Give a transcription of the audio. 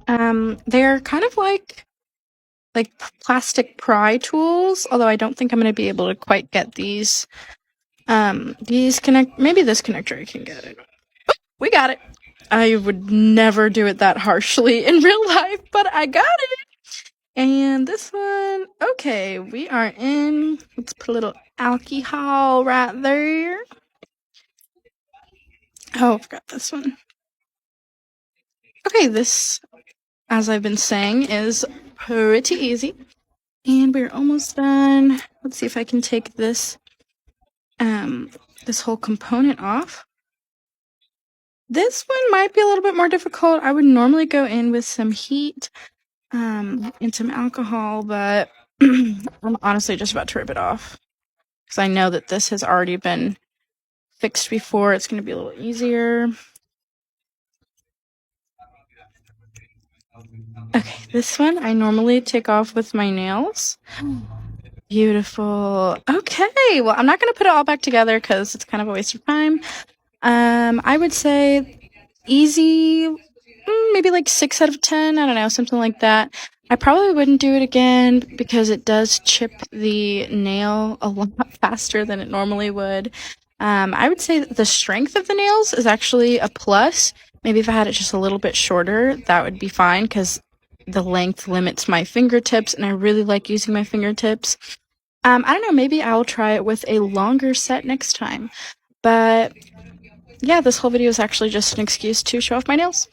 They're kind of like plastic pry tools, although I don't think I'm going to be able to quite get these connect, maybe this connector I can get it. We got it. I would never do it that harshly in real life, but I got it. And this one, okay, we are in. Let's put a little alcohol right there. Oh, I forgot this one. Okay, this, as I've been saying, is pretty easy. And we're almost done. Let's see if I can take this this whole component off. This one might be a little bit more difficult. I would normally go in with some heat and some alcohol, but I'm honestly just about to rip it off because I know that this has already been fixed before. It's going to be a little easier. Okay, this one I normally take off with my nails. Beautiful. Okay, well, I'm not going to put it all back together because it's kind of a waste of time. I would say easy, maybe like 6 out of 10. I don't know, something like that. I probably wouldn't do it again because it does chip the nail a lot faster than it normally would. I would say that the strength of the nails is actually a plus. Maybe if I had it just a little bit shorter, that would be fine because the length limits my fingertips, and I really like using my fingertips. I don't know, maybe I'll try it with a longer set next time. But yeah, this whole video is actually just an excuse to show off my nails.